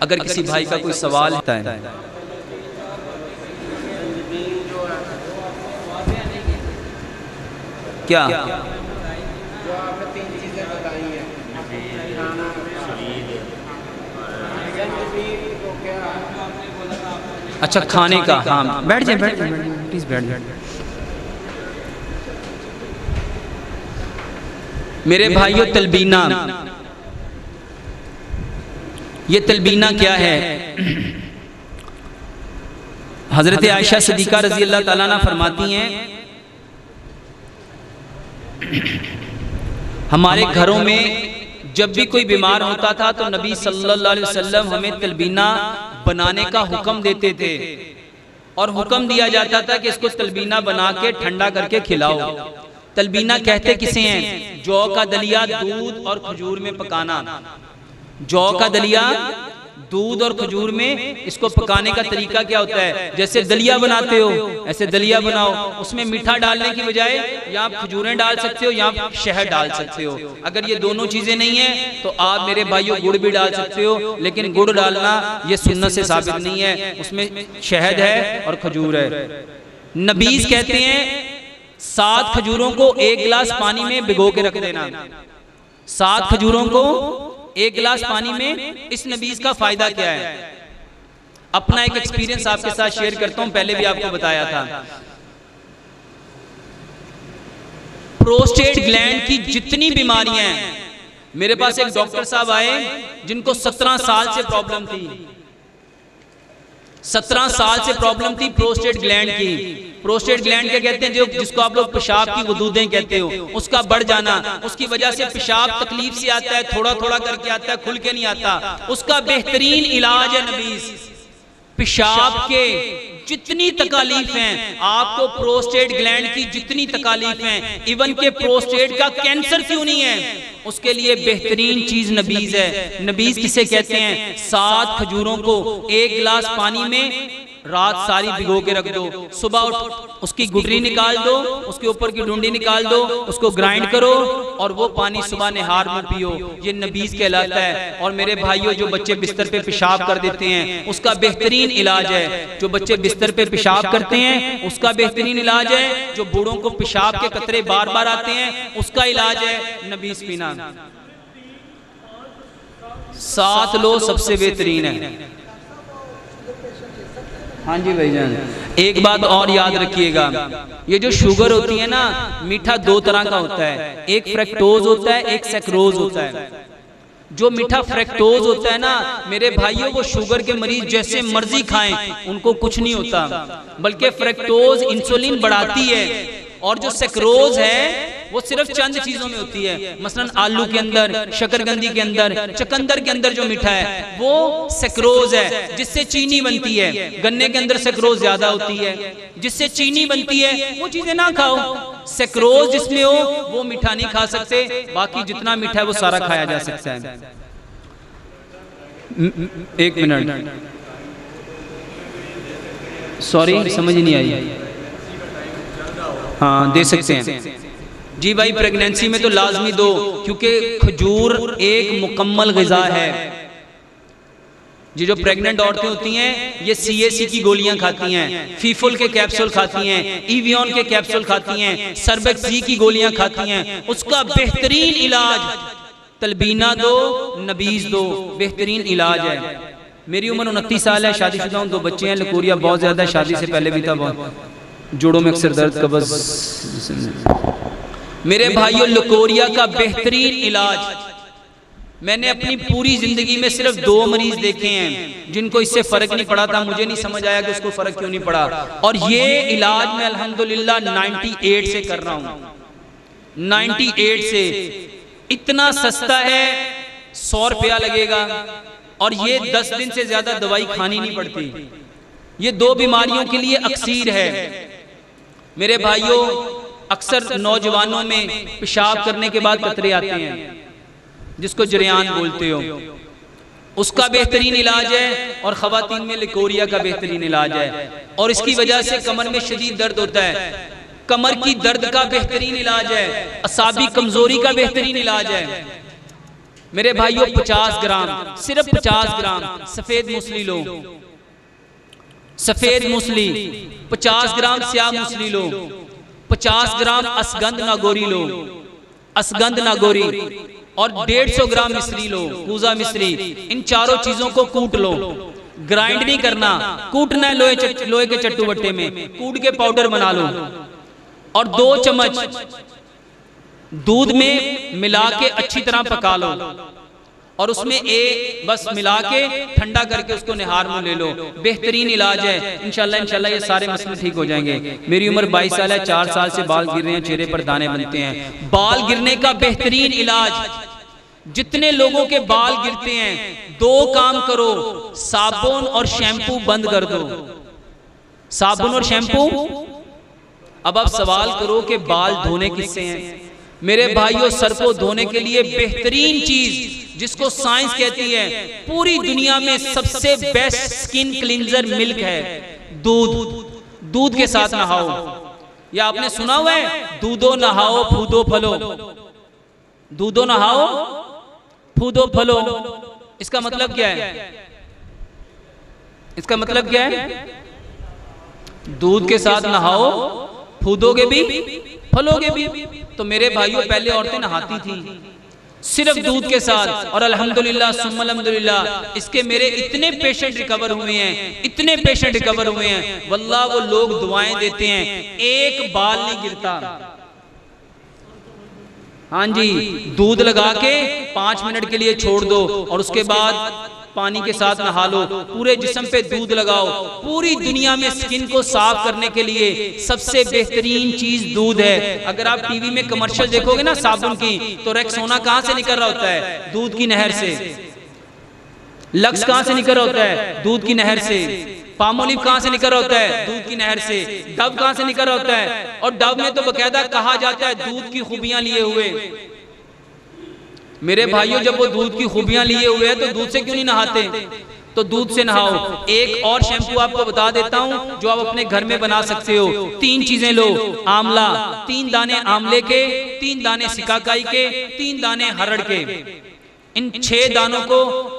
अगर किसी भाई का कोई सवाल है क्या? जो आपने 3 चीजें बताई हैं, खाना, तो क्या? अच्छा, खाने का। हाँ, बैठ जाए प्लीज, बैठ जाए। मेरे भाइयों, तलबीना, ये तलबीना क्या है? हजरत आयशा सिद्दीका रजी अल्लाह ताला अन्हा फरमाती हैं, हमारे घरों में जब भी कोई बीमार होता था तो नबी सल्लल्लाहु अलैहि वसल्लम हमें तलबीना बनाने का हुक्म देते थे, और हुक्म दिया जाता था कि इसको तलबीना बना के ठंडा करके खिलाओ। तलबीना कहते किसे हैं? जौ का दलिया दूध और खजूर में पकाना। जौ का दलिया दूध और खजूर में इसको पकाने का तरीका क्या होता है? जैसे दलिया बनाते हो ऐसे दलिया बनाओ, उसमें मीठा डालने की बजाय या आप खजूरें डाल सकते हो या आप शहद डाल सकते हो। अगर ये दोनों चीजें नहीं है तो आप मेरे भाइयों गुड़ भी डाल सकते हो, लेकिन गुड़ डालना ये सुन्नत से साबित नहीं है, उसमें शहद है और खजूर है। नबीज कहते हैं 7 खजूरों को 1 गिलास पानी में भिगो के रख देना। 7 खजूरों को 1 गिलास पानी में। इस नबीज का फायदा क्या है? अपना एक एक्सपीरियंस आपके साथ शेयर करता हूं, पहले भी आपको बताया था। प्रोस्टेट ग्लैंड की जितनी बीमारियां हैं, मेरे पास एक डॉक्टर साहब आए जिनको 17 साल से प्रॉब्लम थी। 17 साल से प्रॉब्लम थी प्रोस्टेट ग्लैंड की। प्रोस्टेट ग्लैंड क्या कहते हैं? जो जिसको आप लोग पेशाब की वदूदें कहते हो, उसका बढ़ जाना, उसकी वजह से पेशाब तकलीफ से आता है, थोड़ा थोड़ा करके आता है, खुल के नहीं आता। उसका बेहतरीन इलाज है नबीज। पेशाब के जितनी तकालीफ हैं, आपको प्रोस्टेट ग्लैंड की जितनी तकालीफ हैं, इवन के प्रोस्टेट का कैंसर क्यों नहीं है, उसके लिए बेहतरीन चीज नबीज है। नबीज किसे कहते हैं? 7 खजूरों को 1 गिलास पानी में रात सारी भिगो के रख दो, सुबह उठ उसकी गुठली निकाल दो, उसके ऊपर की डुंडी निकाल दो, उसको ग्राइंड करो और वो पानी सुबह निहार में पियो। ये नबीज कहलाता है। और मेरे भाइयों, जो बच्चे बिस्तर पे पेशाब कर देते हैं उसका बेहतरीन इलाज है। जो बच्चे बिस्तर पे पेशाब करते हैं उसका बेहतरीन इलाज है। जो बूढ़ों को पेशाब के कतरे बार बार आते हैं उसका इलाज है नबीज पीना। 7 लो सबसे बेहतरीन है। हाँ जी भाईजान, एक बात और याद रखिएगा, ये जो शुगर होती है ना, मीठा 2 तरह का होता है, एक फ्रैक्टोज होता है, एक सैक्रोज होता है। जो मीठा फ्रैक्टोज होता है ना मेरे भाइयों, वो शुगर के मरीज जैसे मर्जी खाएं उनको कुछ नहीं होता, बल्कि फ्रैक्टोज इंसुलिन बढ़ाती है। और जो सैक्रोज है वो सिर्फ चंद चीजों में होती है, मसलन आलू के अंदर, शकरकंदी के अंदर, चुकंदर के अंदर जो मीठा है वो सैक्रोज है, जिससे चीनी बनती है। गन्ने के अंदर सैक्रोज ज्यादा होती है, जिससे चीनी बनती है। वो चीजें ना खाओ, सैक्रोज जिसमें हो वो मीठा नहीं खा सकते, बाकी जितना मीठा है वो सारा खाया जा सकता है। 1 मिनट, सॉरी समझ नहीं आई। हाँ, दे सकते हैं जी भाई। प्रेगनेंसी में तो लाजमी दो, क्योंकि खजूर एक मुकम्मल ग़िज़ा है। ये जो प्रेग्नेंट औरतें होती हैं ये CAC की गोलियां खाती हैं, फीफुल के कैप्सूल खाती हैं, इवियन के कैप्सूल खाती हैं, सर्बेक्स जी की गोलियां खाती हैं। उसका बेहतरीन इलाज तलबीना दो, नबीज दो, बेहतरीन इलाज है। मेरी उम्र 29 साल है, शादीशुदा हूं, 2 बच्चे हैं। लकोरिया बहुत ज्यादा है, शादी से पहले भी था बहुत, जोड़ों में अक्सर दर्द, कब्ज़। मेरे भाइयों, लकोरिया का बेहतरीन इलाज, मैंने अपनी पूरी जिंदगी में सिर्फ 2 मरीज देखे हैं जिनको इससे फर्क नहीं पड़ा था। मुझे नहीं समझ आया कि उसको फर्क क्यों नहीं पड़ा। और ये इलाज मैं अल्हम्दुलिल्लाह 98 से कर रहा हूं। 98 से इतना सस्ता है, 100 रुपया लगेगा, और ये 10 दिन से ज्यादा दवाई खानी नहीं पड़ती। ये 2 बीमारियों के लिए अक्सीर है। मेरे भाइयों, अक्सर नौजवानों में पेशाब करने के बाद कतरे आते हैं, जिसको जरियान बोलते हो, उसका बेहतरीन इलाज है। और खवातीन में लिकोरिया का बेहतरीन इलाज है। और इसकी वजह से कमर में शदीद दर्द होता है, कमर की दर्द का बेहतरीन इलाज है। असाबी कमजोरी का बेहतरीन इलाज है। मेरे भाइयों 50 ग्राम, सिर्फ 50 ग्राम सफेद मूसली लो, सफेद मूसली। 50 ग्राम स्याह मूसली लो, 50 ग्राम असगंध नागोरी लो, असगंध नागोरी, और 150 ग्राम मिश्री लो, कूजा मिश्री। इन चारों चीजों को कूट लो, ग्राइंड नहीं करना, कूटना है लोहे के चट्टू बट्टे में, कूट के पाउडर बना लो। और 2 चम्मच दूध में मिला के अच्छी तरह पका लो, और उसमें बस मिला के ठंडा करके उसको निहार मुंह ले लो। बेहतरीन इलाज है। इंशाल्लाह ये सारे मसले ठीक हो जाएंगे। मेरी उम्र 22 साल है, 4 साल से बाल गिर रहे हैं, चेहरे पर दाने बनते हैं। बाल गिरने का बेहतरीन इलाज, जितने लोगों के बाल गिरते हैं, 2 काम करो, साबुन और शैम्पू बंद कर दो, साबुन और शैम्पू। अब आप सवाल करो कि बाल धोने किससे हैं? मेरे भाइयों, सर को धोने के लिए बेहतरीन चीज जिसको साइंस कहती है, पूरी दुनिया में सबसे बेस्ट स्किन क्लींजर मिल्क है, दूध। दूध के साथ नहाओ। या आपने सुना हुआ है, दूधो नहाओ फूदो फलो, दूधो नहाओ फूदो फलो। इसका मतलब क्या है? इसका मतलब क्या है? दूध के साथ नहाओ, फूदोगे भी, फलोगे भी। तो मेरे भाइयों, पहले औरतें नहाती थी सिर्फ दूध के साथ, और अल्हम्दुलिल्लाह सुम्मा अल्हम्दुलिल्लाह इसके मेरे इतने पेशेंट रिकवर हुए हैं, इतने पेशेंट रिकवर हुए हैं। वल्लाह वो लोग दुआएं देते हैं, एक बाल नहीं गिरता। हाँ जी, दूध लगा के 5 मिनट के लिए छोड़ दो, और उसके बाद पानी के साथ नहा लो, पूरे जिस्म पे दूध लगाओ। पूरी दुनिया में स्किन को साफ करने के लिए सबसे बेहतरीन चीज दूध है। अगर आप टीवी में कमर्शियल देखोगे ना साबुन की, तो रेक्सोना कहां से निकल रहा होता है? दूध की नहर से। लक्स कहां से निकल रहा होता है? दूध की नहर से। पामोलिव कहां से निकल रहा होता है? दूध की नहर से। डव कहां से निकल रहा होता है? और डव में तो बकायदा कहा जाता है दूध की खूबियां लिए हुए। मेरे भाइयों, जब वो दूध की खूबियां लिए हुए हैं, तो दूध से क्यों नहीं नहाते? तो दूध से नहाओ। एक और शैम्पू आपको बता देता हूं जो आप अपने घर में बना सकते हो। 3 चीजें लो, आंवला, 3 दाने आंवले के, 3 दाने सिकाकाई के, 3 दाने हरड़ के। इन 6 दानों को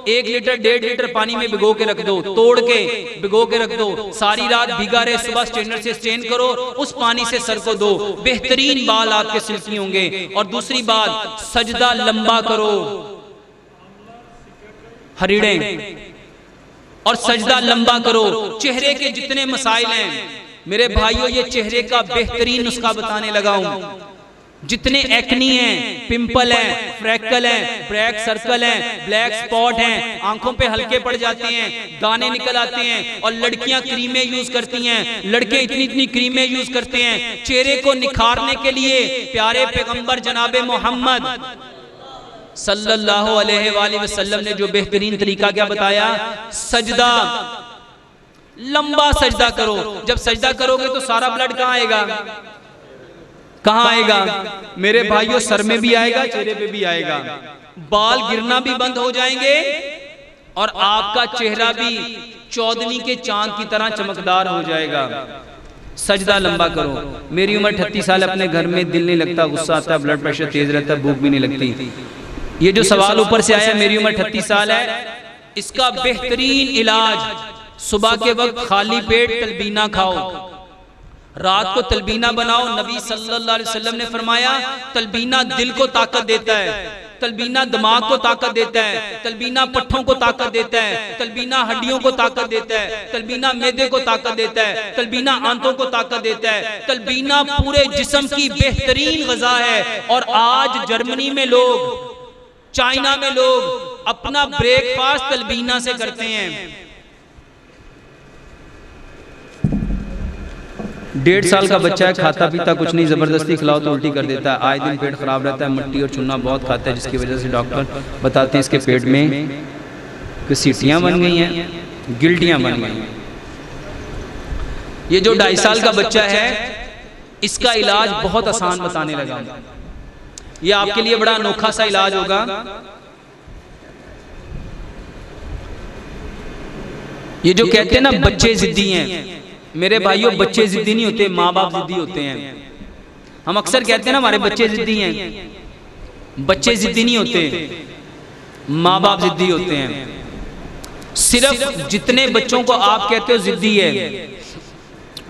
1 लीटर 1.5 लीटर पानी में भिगो के रख दो, तोड़ के भिगो के रख दो। सारी रात भीगा रहे, सुबह स्ट्रेनर से स्ट्रेन करो, उस पानी से सर को दो। बेहतरीन बाल आपके सिल्की होंगे। और दूसरी बात, सजदा लंबा करो, हरिड़े, और सजदा लंबा करो। चेहरे के जितने मसाइल हैं मेरे भाइयों, ये चेहरे का बेहतरीन नुस्खा बताने लगा हूं। जितने एक्नी हैं, पिंपल हैं, फ्रैकल हैं, ब्लैक सर्कल हैं, ब्लैक स्पॉट हैं, आंखों पे हल्के पड़ जाते हैं, दाने निकल आते हैं, और लड़कियां क्रीमें यूज करती हैं, लड़के इतनी इतनी क्रीमें यूज करते हैं चेहरे को निखारने के लिए। प्यारे पैगंबर जनाबे मोहम्मद सल्लल्लाहु अलैहि वसल्लम ने जो बेहतरीन तरीका क्या बताया? सजदा, लंबा सजदा करो। जब सजदा करोगे तो सारा ब्लड कहां आएगा? कहां आएगा? मेरे भाइयों, सर में भी आएगा, चेहरे पे भी आएगा। बाल गिरना भी बंद हो जाएंगे, और आपका चेहरा भी चौदनी के चांद की तरह चमकदार हो जाएगा। सजदा लंबा करो। मेरी उम्र 38 साल, अपने घर में दिल नहीं लगता, गुस्सा आता है, ब्लड प्रेशर तेज रहता है, भूख भी नहीं लगती। ये जो सवाल ऊपर से आया, मेरी उम्र 38 साल है, इसका बेहतरीन इलाज, सुबह के वक्त खाली पेट तलबीना खाओ, रात को तलबीना बनाओ। नबी सल्लल्लाहु अलैहि वसल्लम ने फरमाया, तलबीना दिल को ताकत देता है, तलबीना दिमाग को ताकत देता है, तलबीना पट्ठों को ताकत देता है, तलबीना हड्डियों को ताकत देता है, तलबीना मैदे को ताकत देता है, तलबीना आंतों को ताकत देता है। तलबीना पूरे जिस्म की बेहतरीन ग़िज़ा है। और आज जर्मनी में लोग, चाइना में लोग अपना ब्रेकफास्ट तलबीना से करते हैं। 1.5 साल का बच्चा है, खाता पीता कुछ नहीं, जबरदस्ती खिलाओ तो उल्टी कर देता है, आए दिन पेट खराब रहता है, मिट्टी और चूना बहुत खाता है, जिसकी वजह से डॉक्टर बताते हैं इसके पेट में कुछ सीटियां बन गई हैं, गिल्टियां बन गई हैं। ये जो 2.5 साल का बच्चा है, इसका इलाज बहुत आसान बताने लगा। ये आपके लिए बड़ा अनोखा सा इलाज होगा। ये जो कहते हैं ना बच्चे जिद्दी हैं, मेरे भाइयों, बच्चे जिद्दी नहीं होते, माँ बाप जिद्दी होते हैं। हम अक्सर कहते हैं ना हमारे बच्चे जिद्दी हैं, बच्चे जिद्दी नहीं होते। माँ बाप जिद्दी होते हैं। सिर्फ जितने बच्चों को आप कहते हो जिद्दी है,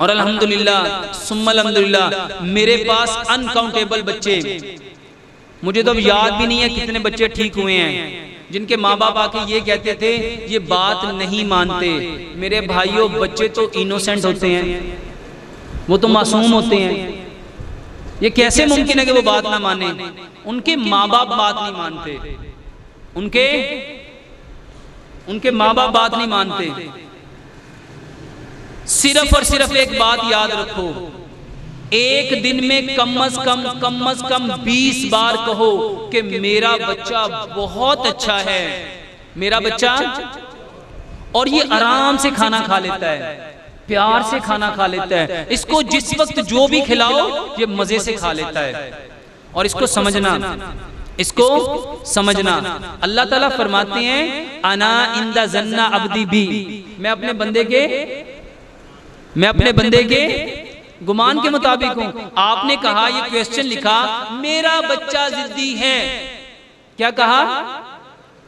और अल्हम्दुलिल्लाह सुम्मा अल्हम्दुलिल्लाह मेरे पास अनकाउंटेबल बच्चे, मुझे तो अब याद भी नहीं है कितने बच्चे ठीक हुए हैं जिनके माँ बाप आके ये कहते थे ये बात नहीं मानते। मेरे भाइयों, बच्चे तो इनोसेंट होते हैं, वो तो मासूम होते हैं। ये कैसे मुमकिन है कि वो बात ना माने? उनके माँ बाप बात नहीं मानते, उनके माँ बाप बात नहीं मानते। सिर्फ और सिर्फ एक बात याद रखो, एक दिन में कम अज कम 20 बार कहो कि मेरा बच्चा बहुत अच्छा है, मेरा बच्चा। और ये आराम से खाना खा लेता है, प्यार से खाना खा लेता है, इसको जिस वक्त जो भी खिलाओ ये मजे से खा लेता है। और इसको समझना, अल्लाह ताला फरमाते हैं अना इंदा जन्ना अब्दी बी, मैं अपने बंदे के गुमान के मुताबिक हूं। आपने कहा, ये क्वेश्चन लिखा, मेरा बच्चा जिद्दी है। क्या कहा?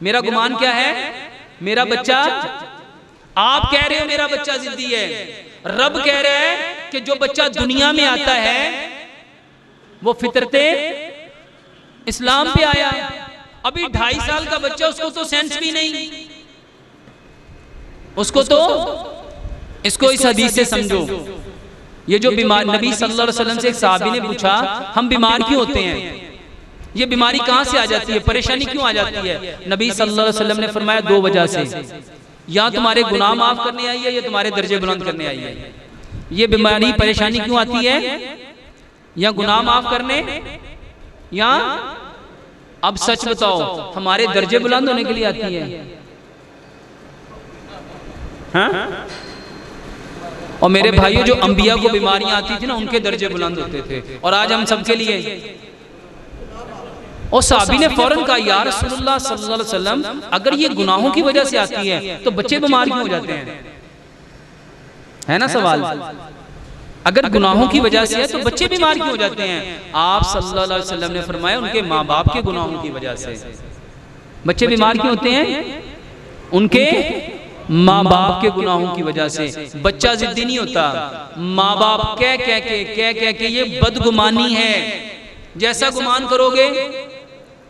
मेरा गुमान क्या है? मेरा बच्चा। आप कह रहे हो मेरा बच्चा जिद्दी है, रब कह रहा है कि जो बच्चा दुनिया में आता है वो फितरते इस्लाम पे आया। अभी 2.5 साल का बच्चा, उसको तो सेंस भी नहीं, उसको तो, इसको इस हदीस से समझो। ये जो बीमार, नबी सल्लल्लाहु अलैहि वसल्लम से एक साहबी ने पूछा हम बीमार क्यों होते हैं, ये बीमारी कहां से आ जाती है, परेशानी क्यों आ जाती है? नबी सल्लल्लाहु अलैहि वसल्लम ने फरमाया 2 वजह से, या तुम्हारे गुनाह माफ करने आई है या तुम्हारे दर्जे बुलंद करने आई है। ये बीमारी परेशानी क्यों आती है? या गुनाह माफ करने, या अब सच बताओ हमारे दर्जे बुलंद होने के लिए आती है? हाँ? और मेरे भाइयों, जो अंबिया को बीमारियां आती थी ना, उनके दर्जे बुलंद होते थे, और आज हम सबके लिए। और साहबी ने फौरन कहा, या रसूलुल्लाह सल्लल्लाहु अलैहि वसल्लम, अगर ये गुनाहों की वजह से आती है तो बच्चे बीमार क्यों हो जाते हैं? है ना सवाल? अगर गुनाहों की वजह से है तो बच्चे बीमार क्यों हो जाते हैं? आप सल्लल्लाहु अलैहि वसल्लम ने फरमाया उनके माँ बाप के गुनाहों की वजह से बच्चे बीमार क्यों होते हैं? उनके माँ बाप के गुनाहों की वजह से। बच्चा जिद्दी नहीं होता, माँ बाप कह के ये बदगुमानी है। जैसा गुमान करोगे,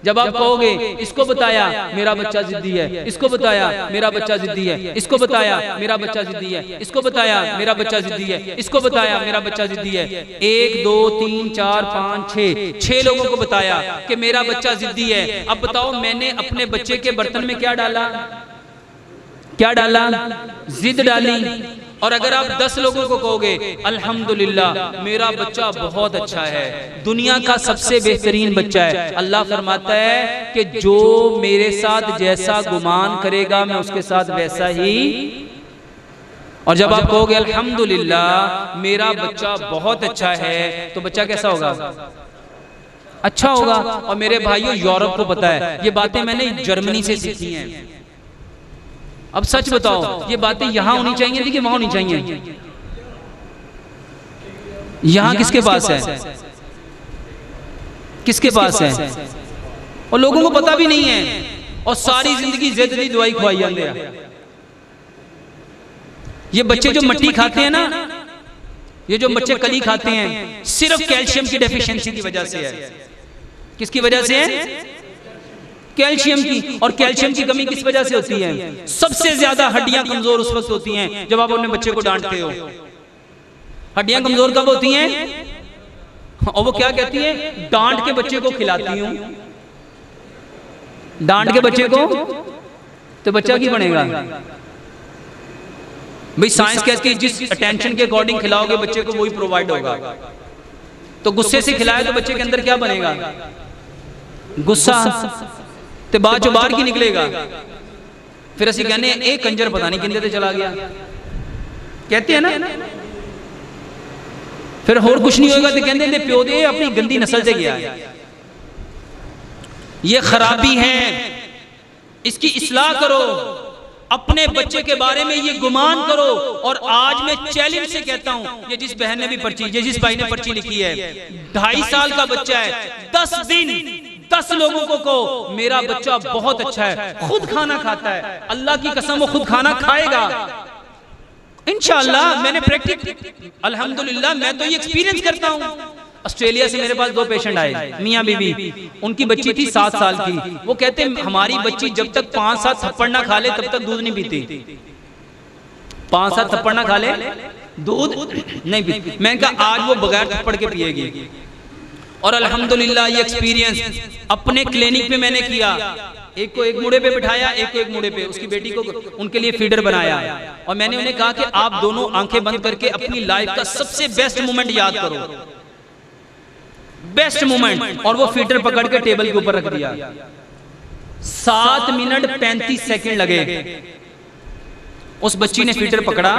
जब आप कहोगे इसको बताया मेरा बच्चा जिद्दी है, इसको बताया मेरा बच्चा जिद्दी है, इसको बताया मेरा बच्चा जिद्दी है, इसको बताया मेरा बच्चा जिद्दी है, इसको बताया मेरा बच्चा जिद्दी है, 1 2 3 4 5 6 लोगों को बताया कि मेरा बच्चा जिद्दी है। अब बताओ, मैंने अपने बच्चे के बर्तन में क्या डाला? जिद डाली। और अगर आप 10 लोगों को कहोगे अल्हम्दुलिल्लाह मेरा बच्चा बहुत अच्छा है, दुनिया का सबसे बेहतरीन बच्चा है, अल्लाह फरमाता है कि जो मेरे साथ जैसा गुमान करेगा मैं उसके साथ वैसा ही। और जब आप कहोगे अल्हम्दुलिल्लाह मेरा बच्चा बहुत अच्छा है, तो बच्चा कैसा होगा? अच्छा होगा। और मेरे भाइयों, यूरोप को पता है, ये बातें मैंने जर्मनी से सीखी हैं। अब सच बताओ, ये बातें यहां होनी चाहिए थी कि वहां होनी चाहिए? यहां किसके पास है? किसके पास है? और लोगों को पता भी नहीं है, और सारी जिंदगी जिद दी दवाई खुआई जाते हैं। ये बच्चे जो मट्टी खाते हैं ना, ये जो बच्चे कली खाते हैं, सिर्फ कैल्शियम की डेफिशिएंसी की वजह से है। किसकी वजह से है? कैल्शियम की। और कैल्शियम की कमी किस वजह से होती है? सबसे ज्यादा हड्डियां कमजोर उस वक्त होती हैं जब आप अपने बच्चे को डांटते हो। हड्डियां कमजोर कब होती हैं? और वो क्या कहती है? डांट के बच्चे को खिलाती हूं, डांट के बच्चे को, तो बच्चा क्या बनेगा? भाई साइंस कहती है जिस अटेंशन के अकॉर्डिंग खिलाओगे बच्चे को वही प्रोवाइड होगा। तो गुस्से से खिलाए तो बच्चे के अंदर क्या बनेगा? गुस्सा। तो बात जो बाहर की निकलेगा। फिर असि कहने ए कंजर पता नहीं किंदे ते चला गया, कहते हैं ना। फिर और कुछ नहीं होगा तो कहते हैं प्यो दे अपनी गंदी नस्ल से गया है, ये खराबी है, इसकी इस्लाह करो, अपने बच्चे के बारे में ये गुमान करो। और आज मैं चैलेंज से कहता हूं, ये जिस बहन ने भी पर्ची, ये जिस भाई ने पर्ची लिखी है, 2.5 साल का बच्चा है, 10 10 लोगों को कहो मेरा बच्चा बहुत अच्छा है, खुद खाना खाता है, अल्लाह की कसम वो खुद खाना खाएगा इंशाअल्लाह। मैंने प्रैक्टिस, अल्हम्दुलिल्लाह मैं तो ये एक्सपीरियंस करता हूँ। ऑस्ट्रेलिया से मेरे पास 2 पेशेंट आए, मियाँ बीवी, उनकी बच्ची थी 7 साल की। वो कहते हमारी बच्ची जब तक 5-7 थप्पड़ ना खा ले तब तक दूध नहीं पीती, 5-7 थप्पड़ ना खा ले दूध नहीं पीती। मैंने कहा आज वो बगैर थप्पड़ के पिएगी। और अल्हम्दुलिल्लाह ये एक्सपीरियंस अपने क्लिनिक में मैंने किया। एक को एक मुड़े पे बिठाया, एक को एक मुड़े पे, उसकी बेटी को उनके लिए फीडर बनाया और मैंने उन्हें कहा कि आप दोनों आंखें बंद करके अपनी लाइफ का सबसे बेस्ट मोमेंट याद करो, बेस्ट मोमेंट। और वो फीडर पकड़ के टेबल के ऊपर रख दिया। 7 मिनट 35 सेकंड लगे। उस बच्ची ने फीडर पकड़ा,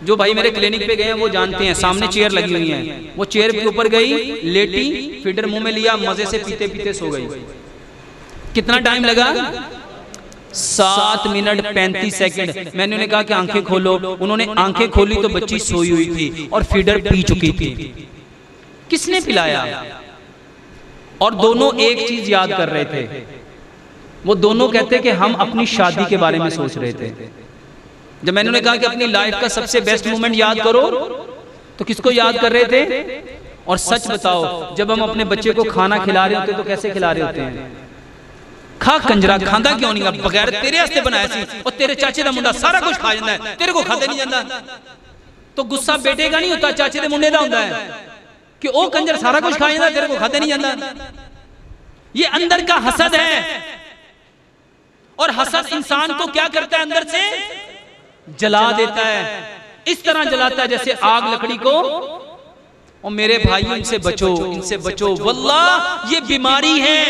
जो भाई मेरे क्लिनिक पे गए हैं वो जानते हैं, सामने चेयर लगी हुई है, वो चेयर के ऊपर गई, लेटी, फीडर मुंह में लिया, मजे से पीते पीते सो गई। कितना टाइम लगा? 7 मिनट 35 सेकंड। मैंने उन्हें कहा कि आंखें खोलो, उन्होंने आंखें खोली तो बच्ची सोई हुई थी और फीडर पी चुकी थी। किसने पिलाया? और दोनों एक चीज याद कर रहे थे, वो दोनों कहते कि हम अपनी शादी के बारे में सोच रहे थे। जब मैंने उन्हें कहा कि अपनी लाइफ का सबसे बेस्ट मोमेंट याद करो, तो किसको याद कर रहे थे? और सच बताओ, जब हम अपने बच्चे को खाना खिला रहे होते तो कैसे खिला रहे होते हैं? खा कंजरा, खांदा क्यों नहीं? बगैर तेरे वास्ते बनाया सी, और तेरे चाचे का मुंडा सारा कुछ खा जाता है, तेरे को खाते नहीं जाता। तो गुस्सा बेटे का नहीं होता, चाचे के मुंडे का होता है कि ओ कंजर सारा कुछ खा जाता, तेरे को खाते नहीं जाता। ये अंदर का हसद है। और हसद इंसान को क्या करता है? अंदर से जला देता है। इस तरह जलाता है जैसे आग लकड़ी को। और मेरे भाइयों, इनसे बचो, इनसे बचो, वल्लाह ये बीमारी है।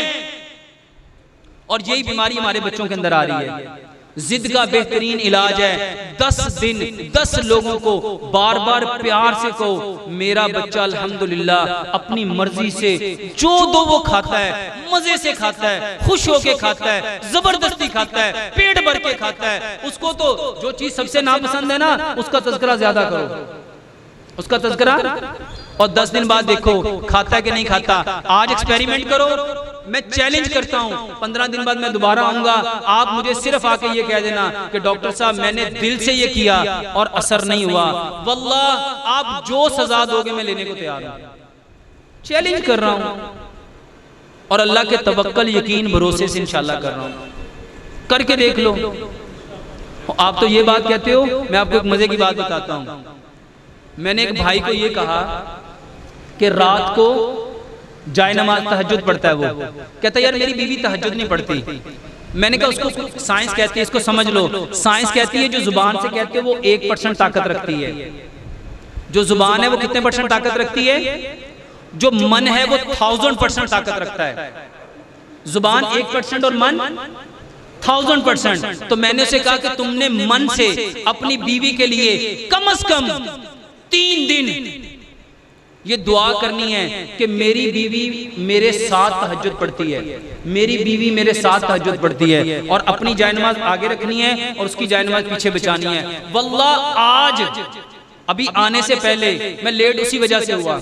और यही बीमारी हमारे बच्चों के अंदर आ रही है। जिद का बेहतरीन इलाज है 10 दिन 10 लोगों को बार बार प्यार से कहो मेरा बच्चा अल्हम्दुलिल्लाह अपनी मर्जी से जो दो वो खाता है, मजे से खाता है, खुश होके खाता है, जबरदस्ती खाता है, पेट भर के खाता है। उसको तो जो चीज सबसे नापसंद है ना, उसका तज़किरा ज्यादा करो, उसका तज़किरा। और 10 दिन बाद देखो खाता है कि नहीं खाता। आज एक्सपेरिमेंट करो, मैं चैलेंज करता हूं, 15 दिन बाद मैं दोबारा आऊंगा, आप मुझे सिर्फ आके ये कह देना कि डॉक्टर साहब मैंने दिल से ये किया और असर नहीं हुआ। वल्लाह आप जो सजा दोगे मैं लेने को तैयार हूं। चैलेंज कर रहा हूं और अल्लाह के तवक्कल यकीन भरोसे से इंशाल्लाह कर रहा हूं। करके देख लो। आप तो ये बात कहते हो, मैं आपको एक मजे की बात बताता हूं। मैंने एक भाई को ये कहा कि रात को जाए नमाज तहज्जुद पढ़ता है, वो कहता है यार मेरी बीवी तहज्जुद नहीं पढ़ती। मैंने कहा उसको साइंस कहती है, इसको समझ लो। साइंस कहती है जो जुबान से कहते हैं वो 1% ताकत रखती है। जो जुबान है वो कितने % ताकत रखती है? जो मन है वो 1000% ताकत रखता है। जुबान 1% और मन 1000%। तो मैंने उसे कहा कि तुमने मन से अपनी बीवी के लिए कम से कम 3 दिन ये दुआ करनी है कि मेरी बीवी मेरे साथ तहज्जुद पढ़ती है, मेरी बीवी मेरे साथ तहज्जुद पढ़ती है, और अपनी जायनमाज आगे रखनी है और उसकी जायनमाज पीछे बचानी है। वल्लाह आज अभी आने से पहले मैं लेट उसी वजह से हुआ,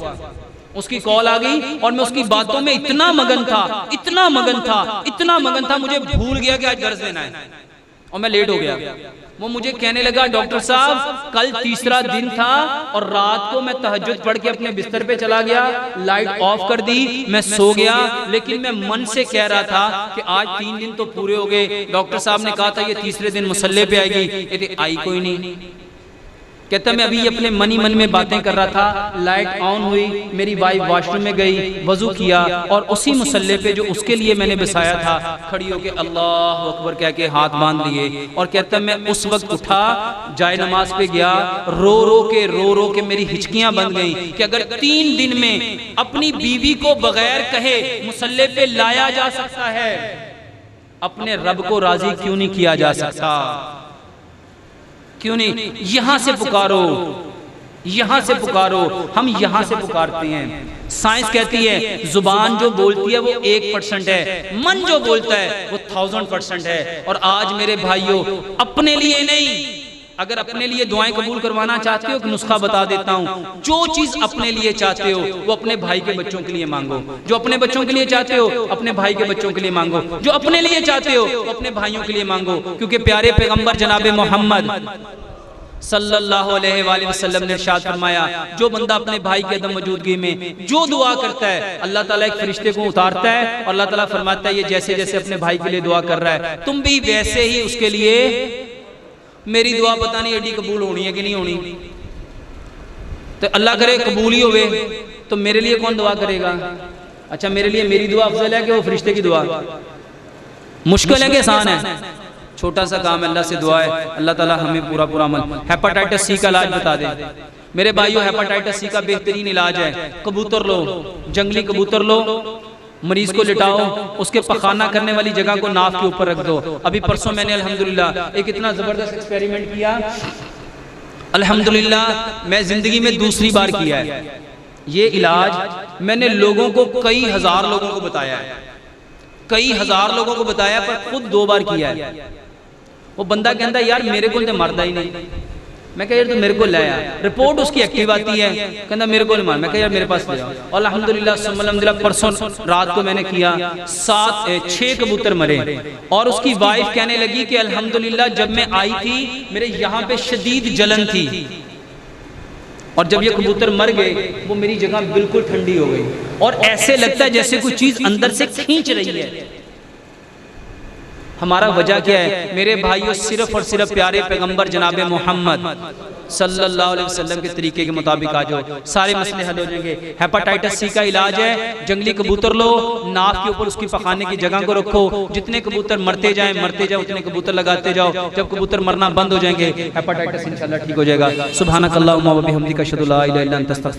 उसकी कॉल आ गई और मैं उसकी बातों में इतना मगन था, इतना मगन था, इतना मगन था, मुझे भूल गया कि आज दर्स देना है और मैं लेट हो गया। वो मुझे कहने लगा डॉक्टर साहब कल तीसरा दिन था और रात को मैं तहज्जुद पढ़ के अपने बिस्तर पे चला गया, लाइट ऑफ कर दी, मैं सो गया, लेकिन मैं मन से कह रहा था कि आज 3 दिन तो पूरे हो गए। डॉक्टर साहब ने कहा था ये तीसरे दिन मुसल्ले पे आएगी, ये आई कोई नहीं। कहता मैं अभी अपने मन ही मन में बातें कर रहा था, लाइट ऑन हुई, मेरी वाइफ वॉशरूम में गई, वजू किया और उसी मुसल्ले पे जो उसके लिए मैंने बिछाया था खड़ी होके अल्लाह अकबर कह के हाथ बांध लिए। और कहता मैं उस वक्त उठा, जाए नमाज पे गया, रो रो के मेरी हिचकियां बन गई कि अगर 3 दिन में अपनी बीवी को बगैर कहे मुसल्ले पे लाया जा सकता है, अपने रब को राजी क्यों नहीं किया जा सकता? क्यों नहीं? यहां से पुकारो, यहां से पुकारो। हम यहां से पुकारते हैं। साइंस कहती है जुबान जो बोलती है वो 1% है, मन जो बोलता है वो 1000% है। और आज मेरे भाइयों अपने लिए नहीं, अगर अपने लिए दुआएं कबूल करवाना चाहते हो, एक नुस्खा बता देता हूं। जो चीज अपने लिए चाहते हो वो अपने भाई के बच्चों के लिए मांगो, जो अपने बच्चों के लिए चाहते हो अपने भाई के बच्चों के लिए मांगो, जो अपने लिए चाहते हो वो अपने भाइयों के लिए मांगो। क्योंकि प्यारे पैगंबर जनाबे मोहम्मद सल्लल्लाहु अलैहि वसल्लम ने इरशाद फरमाया, जो बंदा अपने भाई की अदम मौजूदगी में जो दुआ करता है, अल्लाह ताला एक फरिश्ते को उतारता है और अल्लाह ताला फरमाता है ये जैसे जैसे अपने भाई के लिए दुआ कर रहा है तुम भी वैसे ही उसके लिए। मेरी दुआ पता नहीं एडी कबूल होनी है कि नहीं होनी, तो अल्लाह करे कबूल ही होवे तो मेरे लिए कौन दुआ करेगा? अच्छा मेरे लिए मेरी दुआ अफजल है कि वो फरिश्ते की दुआ? मुश्किल है कि आसान है? छोटा सा काम है, अल्लाह से दुआ है, अल्लाह ताला हमें पूरा पूरा अमल। हेपेटाइटिस सी का इलाज बता दें मेरे भाइयों। हेपेटाइटिस सी का बेहतरीन इलाज है, कबूतर लो, जंगली कबूतर लो, मरीज को लिटाओ, उसके पखाना करने वाली जगह को नाक के ऊपर रख दो। अभी परसों मैंने अल्हम्दुलिल्लाह एक इतना जबरदस्त एक्सपेरिमेंट किया, अल्हम्दुलिल्लाह मैं जिंदगी में दूसरी बार किया है ये इलाज। मैंने लोगों को कई हजार लोगों को बताया है, कई हजार लोगों को बताया, पर खुद 2 बार किया है। वो बंदा कहता है यार मेरे को तो मरदा ही नहीं। मैं कह यार तो मेरे को ले आया, रिपोर्ट उसकी एक्टिव आती है, कहता मेरे को नहीं मार। मैं कह यार मेरे पास ले आओ। और अल्हम्दुलिल्लाह परसों रात को मैंने किया, 6 कबूतर मरे और उसकी वाइफ कहने लगी कि अल्हम्दुलिल्लाह जब मैं आई थी मेरे यहाँ पे शदीद जलन थी और जब ये कबूतर मर गए वो मेरी जगह बिल्कुल ठंडी हो गई और ऐसे लगता है जैसे कोई चीज अंदर से खींच रही है। हमारा वजह क्या है मेरे भाइयों? सिर्फ और सिर्फ प्यारे पैगंबर जनाबे मोहम्मद सल्लल्लाहु अलैहि वसल्लम के तरीके के मुताबिक आ जाओ, सारे मसले हल हो जाएंगे। हेपेटाइटिस सी का इलाज है, जंगली कबूतर लो, नाक के ऊपर उसकी पखाने की जगह को रखो, जितने कबूतर मरते जाए उतने कबूतर लगाते जाओ। जब कबूतर मरना बंद हो जाएंगे हेपेटाइटिस इंशाल्लाह ठीक हो जाएगा। सुभानकल्लाहुम्मा व बिहम्दिका अशहदु ला इलाहा इल्ला अंता अस्तगफिरुक।